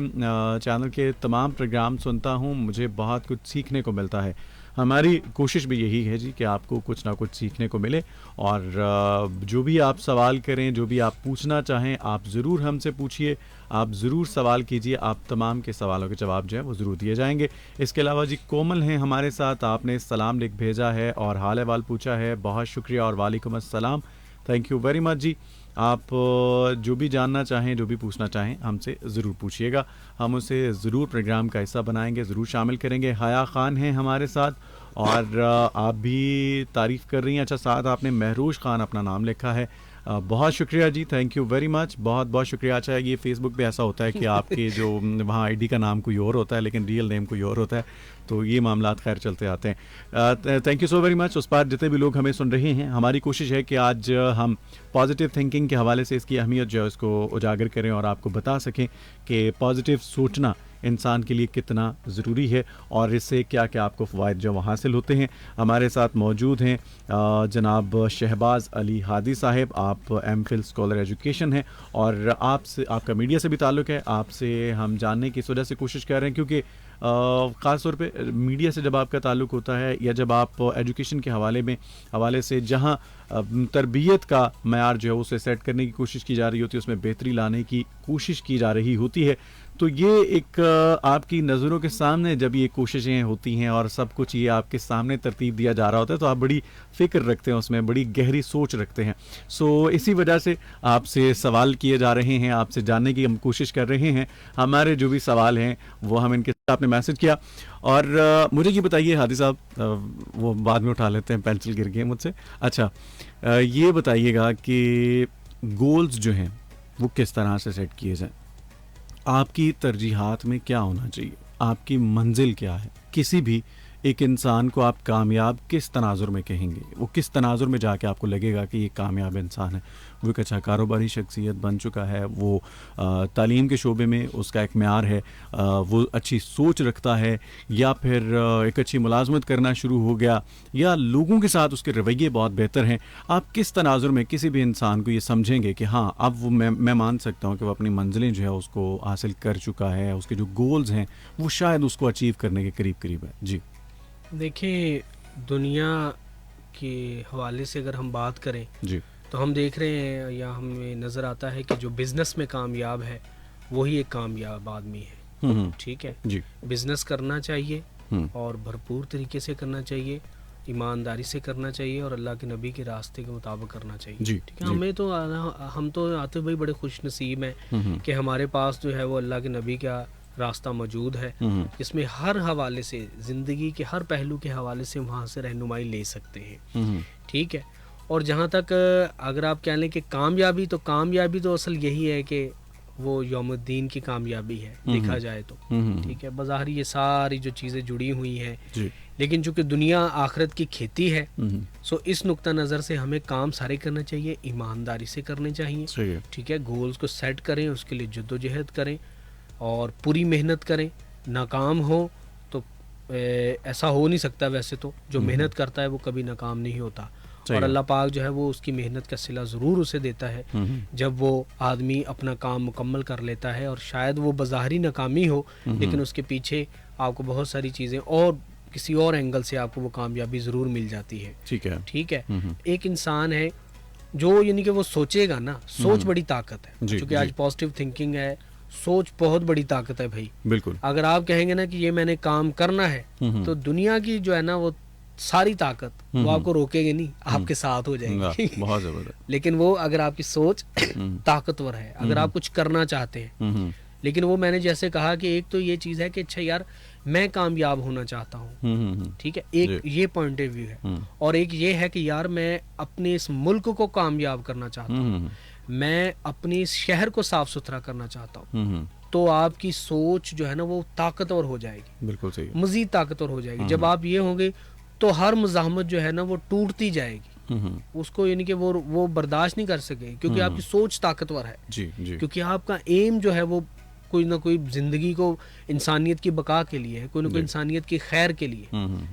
चैनल के तमाम प्रोग्राम सुनता हूँ, मुझे बहुत कुछ सीखने को मिलता है। हमारी कोशिश भी यही है जी कि आपको कुछ ना कुछ सीखने को मिले। और जो भी आप सवाल करें, जो भी आप पूछना चाहें, आप ज़रूर हमसे पूछिए, आप ज़रूर सवाल कीजिए, आप तमाम के सवालों के जवाब जो है वो ज़रूर दिए जाएंगे। इसके अलावा जी कोमल हैं हमारे साथ, आपने सलाम लिख भेजा है और हाल अहवाल पूछा है, बहुत शुक्रिया और वालेकुम अस्सलाम, थैंक यू वेरी मच जी। आप जो भी जानना चाहें, जो भी पूछना चाहें, हमसे ज़रूर पूछिएगा, हम उसे ज़रूर प्रोग्राम का हिस्सा बनाएंगे, ज़रूर शामिल करेंगे। हया ख़ान हैं हमारे साथ और आप भी तारीफ़ कर रही हैं। अच्छा, साथ आपने महरूज ख़ान अपना नाम लिखा है, बहुत शुक्रिया जी, थैंक यू वेरी मच, बहुत बहुत शुक्रिया। अच्छा, ये फेसबुक पे ऐसा होता है कि आपके जो वहाँ आईडी का नाम कोई और होता है लेकिन रियल नेम कोई और होता है, तो ये मामलात खैर चलते आते हैं। Thank you so very much. उस पार जितने भी लोग हमें सुन रहे हैं, हमारी कोशिश है कि आज हम पॉजिटिव थिंकिंग के हवाले से इसकी अहमियत जो है उसको उजागर करें और आपको बता सकें कि पॉजिटिव सोचना इंसान के लिए कितना ज़रूरी है और इससे क्या क्या आपको फ़वाइद जो वहाँ हासिल होते हैं। हमारे साथ मौजूद हैं जनाब शहबाज अली हादी साहब, आप एमफिल स्कॉलर एजुकेशन हैं और आपसे, आपका मीडिया से भी ताल्लुक़ है, आपसे हम जानने की इस वजह से कोशिश कर रहे हैं क्योंकि ख़ास तौर पे मीडिया से जब आपका ताल्लुक़ होता है या जब आप एजुकेशन के हवाले से जहाँ तरबियत का मयार जो है उसे सेट करने की कोशिश की जा रही होती है, उसमें बेहतरी लाने की कोशिश की जा रही होती है, तो ये एक आपकी नज़रों के सामने जब ये कोशिशें होती हैं और सब कुछ ये आपके सामने तरतीब दिया जा रहा होता है तो आप बड़ी फ़िक्र रखते हैं, उसमें बड़ी गहरी सोच रखते हैं। सो इसी वजह से आपसे सवाल किए जा रहे हैं, आपसे जानने की हम कोशिश कर रहे हैं। हमारे जो भी सवाल हैं वो हम इनके साथ आपने मैसेज किया और मुझे ये बताइए हादी साहब, वो बाद में उठा लेते हैं, पेंसिल गिर गई मुझसे। अच्छा, ये बताइएगा कि गोल्स जो हैं वो किस तरह से सेट किए जाएँ, आपकी तरजीहात में क्या होना चाहिए, आपकी मंजिल क्या है, किसी भी एक इंसान को आप कामयाब किस तनाजुर में कहेंगे, वो किस तनाजुर में जाके आपको लगेगा कि ये कामयाब इंसान है, वो एक अच्छा कारोबारी शख्सियत बन चुका है, वो तालीम के शोबे में उसका एक म्यार है, वो अच्छी सोच रखता है, या फिर एक अच्छी मुलाजमत करना शुरू हो गया, या लोगों के साथ उसके रवैये बहुत बेहतर हैं। आप किस तनाजुर में किसी भी इंसान को ये समझेंगे कि हाँ अब वो मैं मान सकता हूँ कि वो अपनी मंजिलें जो है उसको हासिल कर चुका है, उसके जो गोल्स हैं वो शायद उसको अचीव करने के करीब करीब है। जी देखिए, दुनिया के हवाले से अगर हम बात करें जी, तो हम देख रहे हैं या हमें नज़र आता है कि जो बिज़नेस में कामयाब है वही एक कामयाब आदमी है। ठीक है जी, बिज़नेस करना चाहिए और भरपूर तरीके से करना चाहिए, ईमानदारी से करना चाहिए और अल्लाह के नबी के रास्ते के मुताबिक करना चाहिए। जी, ठीक है, हम तो आते भाई बड़े खुश नसीब हैं कि हमारे पास जो है वो अल्लाह के नबी का रास्ता मौजूद है, जिसमें हर हवाले से, ज़िंदगी के हर पहलू के हवाले से वहाँ से रहनुमाई ले सकते हैं। ठीक है। और जहाँ तक अगर आप कह लें कि कामयाबी, तो कामयाबी तो असल यही है कि वो यौमुद्दीन की कामयाबी है, देखा जाए तो। ठीक है, बज़ाहिर ये सारी जो चीज़ें जुड़ी हुई हैं, लेकिन चूंकि दुनिया आखिरत की खेती है, सो इस नुक्ता नज़र से हमें काम सारे करना चाहिए, ईमानदारी से करने चाहिए। ठीक है, गोल्स को सेट करें, उसके लिए जद्दोजहद करें और पूरी मेहनत करें। नाकाम हो तो ऐसा हो नहीं सकता, वैसे तो जो मेहनत करता है वो कभी नाकाम नहीं होता, और अल्लाह पाक जो है वो उसकी मेहनत का सिला ज़रूर उसे देता है जब वो आदमी अपना काम मुकम्मल कर लेता है। और शायद वो बज़ाहिरी नाकामी हो, लेकिन उसके पीछे आपको बहुत सारी चीज़ें और किसी और एंगल से आपको वो कामयाबी ज़रूर मिल जाती है। ठीक है। एक इंसान है जो यानी कि वो सोचेगा ना, सोच बड़ी ताकत है, क्योंकि आज पॉजिटिव थिंकिंग है, सोच बहुत बड़ी ताकत है भाई। बिल्कुल। अगर आप कहेंगे ना कि ये मैंने काम करना है, तो दुनिया की जो है ना वो सारी ताकत वो आपको रोकेगी नहीं, आपके साथ हो जाएगी। बहुत जबरदस्त। लेकिन वो अगर आपकी सोच ताकतवर है, अगर आप कुछ करना चाहते हैं, लेकिन वो मैंने जैसे कहा कि एक तो ये चीज़ है कि अच्छा यार मैं कामयाब होना चाहता हूँ, ठीक है, एक ये पॉइंट ऑफ व्यू है, और एक ये है कि यार मैं अपने इस मुल्क को कामयाब करना चाहता हूँ, मैं अपने इस शहर को साफ सुथरा करना चाहता हूँ, तो आपकी सोच जो है ना वो ताकतवर हो जाएगी। बिल्कुल सही। मजीद ताकतवर हो जाएगी। जब आप ये होंगे तो हर मुज़ाहमत जो है ना वो टूटती जाएगी, उसको यानी कि वो बर्दाश्त नहीं कर सके, क्योंकि आपकी सोच ताकतवर है। जी। क्योंकि आपका एम जो है वो कोई ना कोई जिंदगी को इंसानियत की बका के लिए है, कोई ना कोई इंसानियत की खैर के लिए।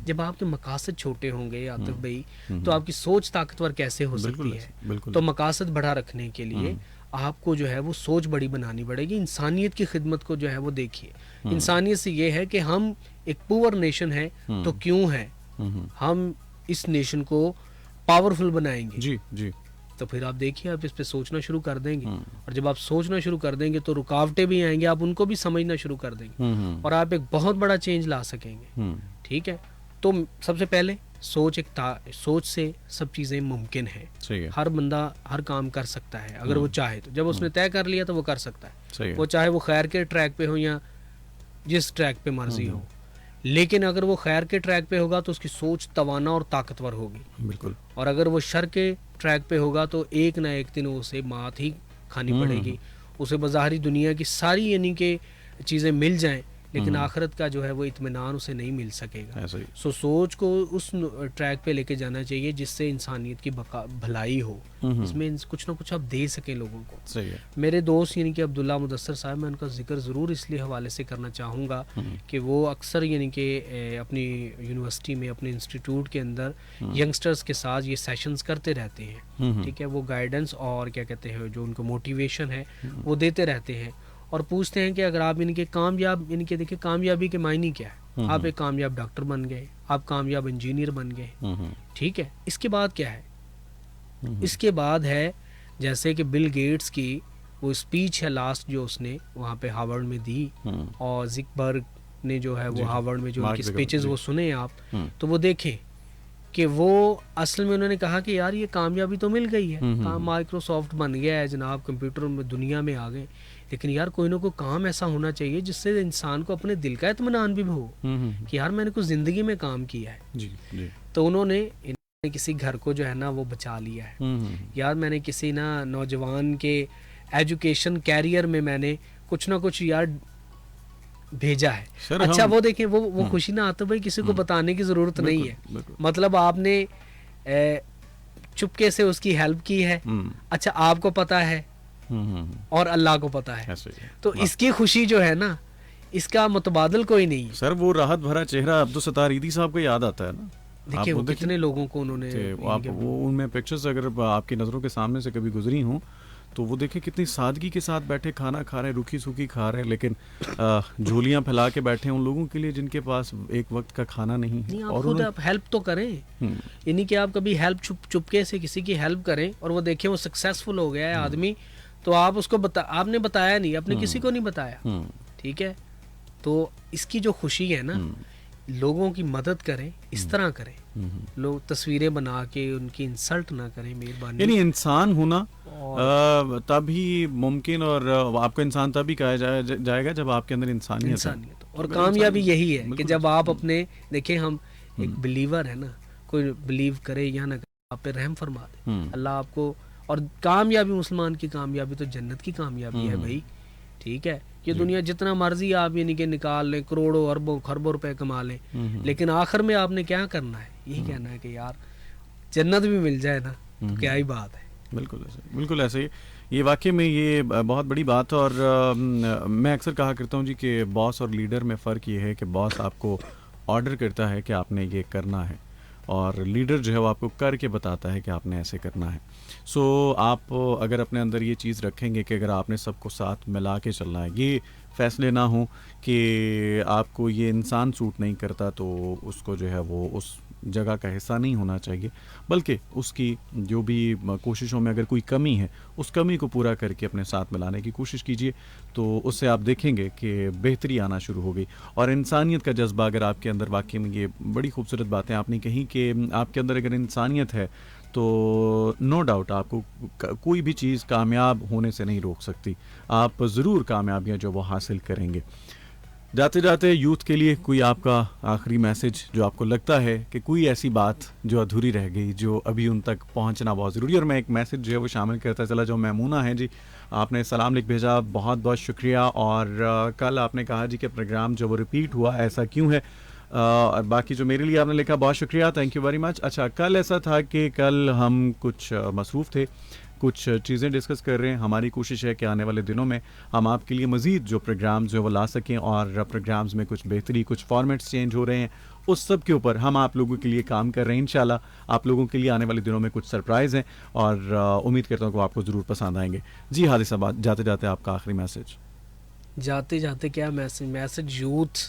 जब आपके मकासद छोटे होंगे आतिफ भाई, तो आपकी सोच ताकतवर कैसे हो सकती है? तो मकासद बड़ा रखने के लिए आपको जो है वो सोच बड़ी बनानी पड़ेगी। इंसानियत की खिदमत को जो है वो देखिए, इंसानियत से ये है कि हम एक पुअर नेशन है, तो क्यों है हम इस नेशन को पावरफुल बनाएंगे। जी। तो फिर आप देखिए, आप इस पे सोचना शुरू कर देंगे, और जब आप सोचना शुरू कर देंगे तो रुकावटें भी आएंगी, आप उनको भी समझना शुरू कर देंगे, और आप एक बहुत बड़ा चेंज ला सकेंगे। ठीक है। तो सबसे पहले सोच से सब चीज़ें मुमकिन है। हर बंदा हर काम कर सकता है अगर वो चाहे तो। जब उसने तय कर लिया तो वो कर सकता है, वो चाहे वो खैर के ट्रैक पे हो या जिस ट्रैक पे मर्जी हो। लेकिन अगर वो खैर के ट्रैक पे होगा तो उसकी सोच तवाना और ताकतवर होगी। बिल्कुल। और अगर वो शर के ट्रैक पे होगा तो एक ना एक दिन उसे मात ही खानी पड़ेगी। उसे बज़ाहिरी दुनिया की सारी यानी कि चीज़ें मिल जाएं, लेकिन आखिरत का जो है वो इत्मीनान उसे नहीं मिल सकेगा। सो सोच को उस ट्रैक पे लेके जाना चाहिए जिससे इंसानियत की भलाई हो, इसमें कुछ ना कुछ आप दे सकें लोगों को। सही है। मेरे दोस्त यानी कि अब्दुल्ला मुदस्सर साहब, मैं उनका जिक्र ज़रूर इसलिए हवाले से करना चाहूँगा कि वो अक्सर यानी कि अपनी यूनिवर्सिटी में, अपने इंस्टीट्यूट के अंदर यंगस्टर्स के साथ ये सेशंस करते रहते हैं। ठीक है, वो गाइडेंस और क्या कहते हैं जो उनको मोटिवेशन है वो देते रहते हैं, और पूछते हैं कि अगर आप इनके कामयाब, इनके देखिए कामयाबी के मायने क्या है। आप एक कामयाब डॉक्टर बन गए, आप कामयाब इंजीनियर बन गए। ठीक है, इसके बाद क्या है? इसके बाद है जैसे कि बिल गेट्स की वो स्पीच है लास्ट जो उसने वहाँ पे हार्वर्ड में दी, और जिकबर्ग ने जो है वो हार्वर्ड में जो उनकी स्पीचेस वो सुने आप, तो वो देखें कि वो असल में उन्होंने कहा कि यार ये कामयाबी तो मिल गई है, काम माइक्रोसॉफ्ट बन गया है जनाब, कंप्यूटर में दुनिया में आ गए, लेकिन यार कोई ना कोई काम ऐसा होना चाहिए जिससे इंसान को अपने दिल का इत्मीनान भी हो कि यार मैंने कुछ जिंदगी में काम किया है। जी। तो उन्होंने किसी घर को जो है ना वो बचा लिया है। यार मैंने किसी ना नौजवान के एजुकेशन कैरियर में मैंने कुछ ना कुछ यार भेजा है। अच्छा वो देखें, वो खुशी ना आती भाई, किसी को बताने की जरूरत नहीं है। मतलब आपने चुपके से उसकी हेल्प की है, अच्छा आपको पता है और अल्लाह को पता है, तो इसकी खुशी जो है ना इसका मुतबादल कोई नहीं है। सर वो राहत भरा चेहरा अब्दुल सत्तार ईदी साहब को याद आता है ना। देखिए वो कितने लोगों को उन्होंने आप वो उनमें पिक्चर्स अगर आपकी नज़रों के सामने से कभी गुजरी हूँ तो वो देखिए कितनी सादगी के साथ बैठे खाना खा रहे हैं, रूखी सूखी खा रहे हैं, लेकिन झोलियाँ फैला के बैठे हैं उन लोगों के लिए जिनके पास एक वक्त का खाना नहीं है। और खुद आप हेल्प तो करें, यानी कि आप कभी हेल्प चुपके से किसी की हेल्प करें और वो देखें वो सक्सेसफुल हो गया है आदमी, तो आप उसको आपने बताया नहीं, आपने किसी को नहीं बताया। ठीक है, तो इसकी जो खुशी है ना लोगों की मदद करें, इस तरह करें, लोग तस्वीरें बना के उनकी इंसल्ट ना करें, मेहरबानी। यानी इंसान होना और तभी मुमकिन, और आपको इंसान तभी कहा जाएगा जब आपके अंदर इंसानियत है। इंसानियत और अगर कामयाबी इंसान- यही है कि बिल्कुल। जब आप अपने, देखिए हम एक बिलीवर है ना, कोई बिलीव करे या ना करे, आप पे रहम फरमा दे अल्लाह आपको। और कामयाबी, मुसलमान की कामयाबी तो जन्नत की कामयाबी है भाई, ठीक है। ये दुनिया जितना मर्जी आप यानी कि निकाल लें, करोड़ों अरबों खरबों रुपए कमा लें, लेकिन आखिर में आपने क्या करना है, यही कहना है कि यार जन्नत भी मिल जाए ना तो क्या ही बात है। बिल्कुल ऐसे, बिल्कुल ऐसे ही। ये वाकई में ये बहुत बड़ी बात है। और मैं अक्सर कहा करता हूँ जी कि बॉस और लीडर में फ़र्क ये है कि बॉस आपको ऑर्डर करता है कि आपने ये करना है, और लीडर जो है वो आपको करके बताता है कि आपने ऐसे करना है। सो आप अगर अपने अंदर ये चीज़ रखेंगे कि अगर आपने सबको साथ मिला के चलना है, ये फ़ैसले ना हो कि आपको ये इंसान सूट नहीं करता तो उसको जो है वो उस जगह का हिस्सा नहीं होना चाहिए, बल्कि उसकी जो भी कोशिशों में अगर कोई कमी है, उस कमी को पूरा करके अपने साथ मिलाने की कोशिश कीजिए। तो उससे आप देखेंगे कि बेहतरी आना शुरू हो गई। और इंसानियत का जज्बा अगर आपके अंदर, वाकई में ये बड़ी खूबसूरत बातें आपने कही कि आपके अंदर अगर इंसानियत है तो नो डाउट आपको कोई भी चीज़ कामयाब होने से नहीं रोक सकती। आप ज़रूर कामयाबियाँ जो वो हासिल करेंगे। जाते जाते यूथ के लिए कोई आपका आखिरी मैसेज, जो आपको लगता है कि कोई ऐसी बात जो अधूरी रह गई, जो अभी उन तक पहुंचना बहुत ज़रूरी है। और मैं एक मैसेज जो है वो शामिल करता चला, जो मैमूना है जी, आपने सलाम लिख भेजा, बहुत बहुत शुक्रिया। और कल आपने कहा जी कि प्रोग्राम जो वो रिपीट हुआ, ऐसा क्यों है। और बाकी जो मेरे लिए आपने लिखा, बहुत शुक्रिया, थैंक यू वेरी मच। अच्छा, कल ऐसा था कि कल हम कुछ मसरूफ़ थे, कुछ चीज़ें डिस्कस कर रहे हैं। हमारी कोशिश है कि आने वाले दिनों में हम आपके लिए मज़ीद जो प्रोग्राम्स जो है वो ला सकें, और प्रोग्राम्स में कुछ बेहतरी, कुछ फॉर्मेट्स चेंज हो रहे हैं, उस सब के ऊपर हम आप लोगों के लिए काम कर रहे हैं। इंशाल्लाह आप लोगों के लिए आने वाले दिनों में कुछ सरप्राइज़ हैं, और उम्मीद करता हूँ कि आपको ज़रूर पसंद आएंगे। जी हादी साहब, जाते जाते आपका आखिरी मैसेज। जाते जाते क्या मैसेज यूथ,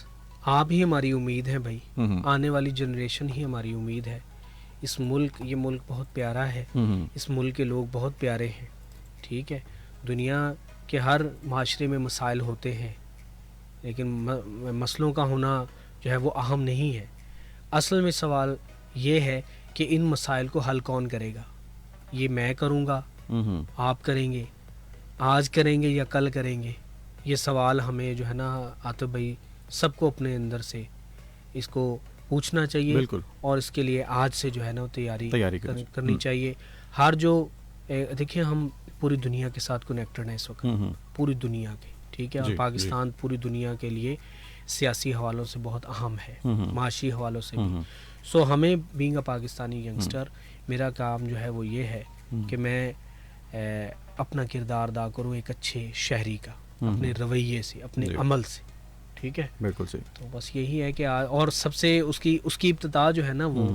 आप ही हमारी उम्मीद है भाई, आने वाली जनरेशन ही हमारी उम्मीद है। इस मुल्क, ये मुल्क बहुत प्यारा है, इस मुल्क के लोग बहुत प्यारे हैं, ठीक है। दुनिया के हर माशरे में मसाइल होते हैं, लेकिन मसलों का होना जो है वो अहम नहीं है। असल में सवाल ये है कि इन मसाइल को हल कौन करेगा। ये मैं करूँगा, आप करेंगे, आज करेंगे या कल करेंगे, ये सवाल हमें जो है ना आतिफ भाई सबको अपने अंदर से इसको पूछना चाहिए। बिल्कुल। और इसके लिए आज से जो है ना तैयारी करनी चाहिए। हर जो देखिए हम पूरी दुनिया के साथ कनेक्टेड हैं इस वक्त, पूरी दुनिया के, ठीक है। और पाकिस्तान पूरी दुनिया के लिए सियासी हवालों से बहुत अहम है, माशी हवालों से भी। सो हमें बीइंग अ पाकिस्तानी यंगस्टर, मेरा काम जो है वो ये है कि मैं अपना किरदार अदा करूँ एक अच्छे शहरी का, अपने रवैये से, अपने अमल से, ठीक है। बिल्कुल सही। तो बस यही है कि और सबसे उसकी इब्तिदा जो है ना वो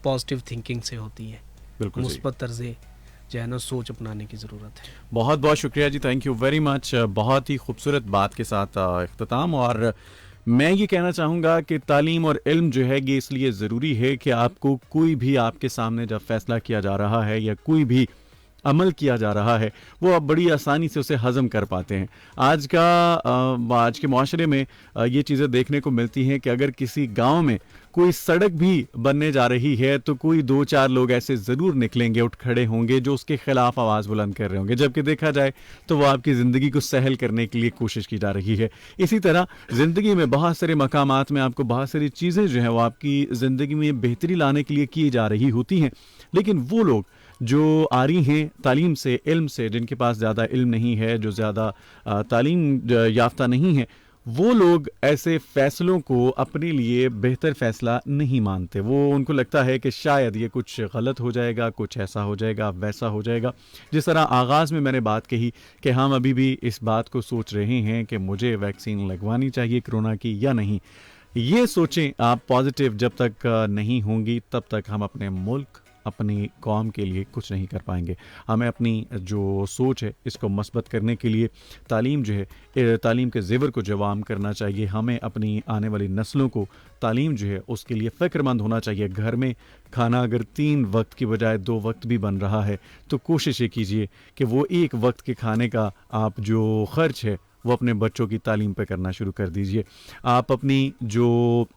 पॉजिटिव थिंकिंग से होती है, बिल्कुल मुस्बत तर्ज़े जो है ना सोच अपनाने की ज़रूरत है। बहुत बहुत शुक्रिया जी, थैंक यू वेरी मच। बहुत ही खूबसूरत बात के साथ इख्तिताम। और मैं ये कहना चाहूँगा कि तालीम और इल्म जो है ये इसलिए ज़रूरी है कि आपको कोई भी आपके सामने जब फैसला किया जा रहा है या कोई भी अमल किया जा रहा है, वो आप बड़ी आसानी से उसे हज़म कर पाते हैं। आज के माशरे में ये चीज़ें देखने को मिलती हैं कि अगर किसी गांव में कोई सड़क भी बनने जा रही है तो कोई 2-4 लोग ऐसे ज़रूर निकलेंगे, उठ खड़े होंगे, जो उसके ख़िलाफ़ आवाज़ बुलंद कर रहे होंगे, जबकि देखा जाए तो वो आपकी ज़िंदगी को सहल करने के लिए कोशिश की जा रही है। इसी तरह ज़िंदगी में बहुत सारे मकामात में आपको बहुत सारी चीज़ें जो हैं वो आपकी ज़िंदगी में बेहतरी लाने के लिए की जा रही होती हैं, लेकिन वो लोग जो आ रही हैं तालीम से, इल्म से, जिनके पास ज़्यादा इल्म नहीं है, जो ज़्यादा तालीम याफ्ता नहीं है, वो लोग ऐसे फ़ैसलों को अपने लिए बेहतर फ़ैसला नहीं मानते। वो उनको लगता है कि शायद ये कुछ गलत हो जाएगा, कुछ ऐसा हो जाएगा, वैसा हो जाएगा। जिस तरह आगाज़ में मैंने बात कही कि हम अभी भी इस बात को सोच रहे हैं कि मुझे वैक्सीन लगवानी चाहिए कोरोना की या नहीं। ये सोचें आप पॉजिटिव जब तक नहीं होंगी, तब तक हम अपने मुल्क, अपनी कौम के लिए कुछ नहीं कर पाएंगे। हमें अपनी जो सोच है इसको मस्बत करने के लिए तालीम जो है, तालीम के ज़ेवर को जवाम करना चाहिए। हमें अपनी आने वाली नस्लों को तालीम जो है उसके लिए फ़िक्रमंद होना चाहिए। घर में खाना अगर 3 वक्त की बजाय 2 वक्त भी बन रहा है तो कोशिश ये कीजिए कि वो 1 वक्त के खाने का आप जो ख़र्च है वो अपने बच्चों की तालीम पे करना शुरू कर दीजिए। आप अपनी जो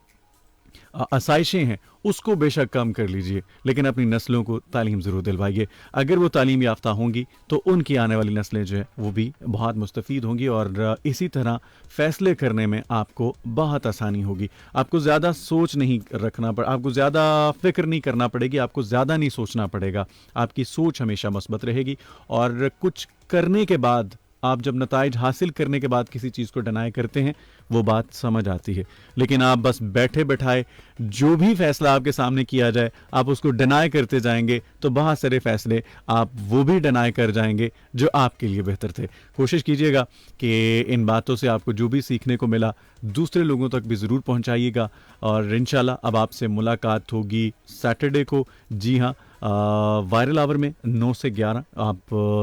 आसाइशें हैं उसको बेशक कम कर लीजिए, लेकिन अपनी नस्लों को तालीम ज़रूर दिलवाइए। अगर वो तालीम याफ्ता होंगी तो उनकी आने वाली नस्लें जो है वो भी बहुत मुस्तफ़ीद होंगी और इसी तरह फ़ैसले करने में आपको बहुत आसानी होगी। आपको ज़्यादा सोच नहीं रखना आपको ज़्यादा फ़िक्र नहीं करना पड़ेगी, आपको ज़्यादा नहीं सोचना पड़ेगा। आपकी सोच हमेशा मस्बत रहेगी और कुछ करने के बाद, आप जब नताइज हासिल करने के बाद किसी चीज़ को डिनाई करते हैं वो बात समझ आती है। लेकिन आप बस बैठे बैठाए जो भी फैसला आपके सामने किया जाए आप उसको डिनाई करते जाएंगे तो बहुत सारे फैसले आप वो भी डिनाई कर जाएंगे जो आपके लिए बेहतर थे। कोशिश कीजिएगा कि इन बातों से आपको जो भी सीखने को मिला दूसरे लोगों तक भी ज़रूर पहुंचाइएगा। और इंशाल्लाह अब आपसे मुलाकात होगी सैटरडे को। जी हाँ, वायरल आवर में 9 से 11 आप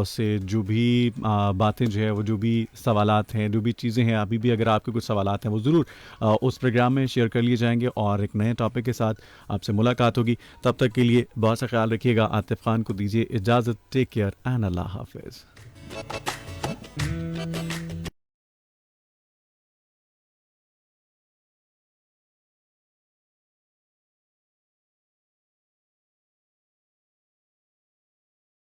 से जो भी बातें जो है वो जो भी सवालात हैं, जो भी चीज़ें हैं, अभी भी अगर आपके कुछ सवालात हैं वो ज़रूर उस प्रोग्राम में शेयर कर लिए जाएंगे और एक नए टॉपिक के साथ आपसे मुलाकात होगी। तब तक के लिए बहुत सा ख्याल रखिएगा। आतिफ खान को दीजिए इजाज़त। टेक केयर एंड अल्लाह हाफिज़।